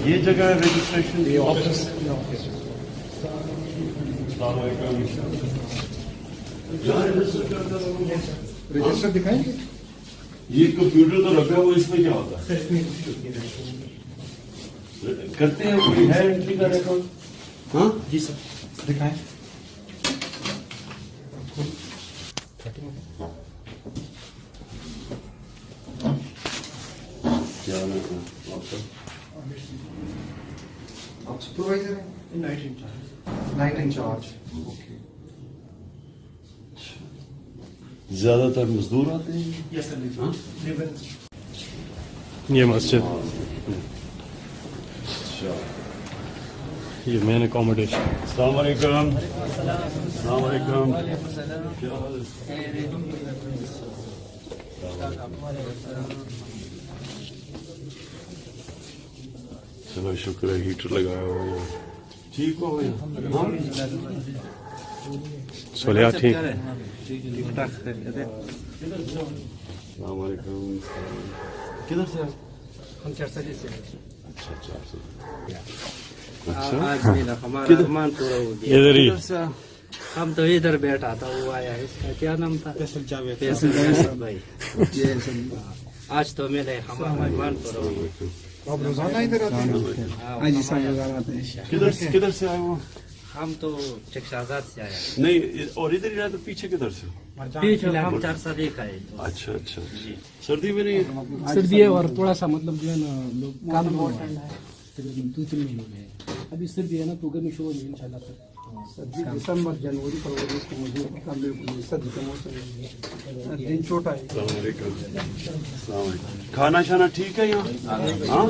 ये जगह registration office. Register दिखाएंगे। ये कंप्यूटर तो रखा हुआ, इसमें क्या होता है? करते हैं, कोई है एंट्री का रिकॉर्ड? हाँ जी सर, दिखाएं। क्या नाम है आपका? आप सुपरवाइजर हैं? Night incharge. ओके। ज्यादातर मजदूर आते हैं? Yes sir. हाँ? ये मस्जिद, अच्छा। ये मेन अकोमोडेशन। अस्सलाम वालेकुम। अस्सलाम वालेकुम। क्या हाल है? चलो शुक्र है, हीटर लगाया हुआ है। ठीक हो गया? हाँ? सोलिया ठीक। अस्सलाम वालेकुम। किधर से? हम चरसली से। अच्छा अच्छा अच्छा। आज मेरा हमारा अरमान पूरा हो गया। इधर ही हम तो इधर बैठा था, वो आया, इसका क्या नाम था? फैसल जावेद भाई। आज तो मेरे हमारा अरमान पूरा हो गया। आप रोजाना इधर आते हैं? हाँ जी सर, रोजाना आते हैं। किधर से आए हो? हम तो चकशाजाद से आया। नहीं, और इधर ही रहा तो पीछे किधर से? पीछे हम चरसली का है। अच्छा अच्छा। सर्दी में नहीं? सर्दी है और थोड़ा सा मतलब जो है ना लोग काम बहुत ठंडा है, तकरीबन 2-3 महीने में है। अभी सर्दी है ना तो गर्मी शुरू होगी इंशाल्लाह तक। सर्दी दिसंबर जनवरी फरवरी इसको मजदूर का बिल्कुल सर्दी का मौसम है, दिन छोटा है। अस्सलाम वालेकुम। खाना शाना ठीक है यहाँ? हाँ?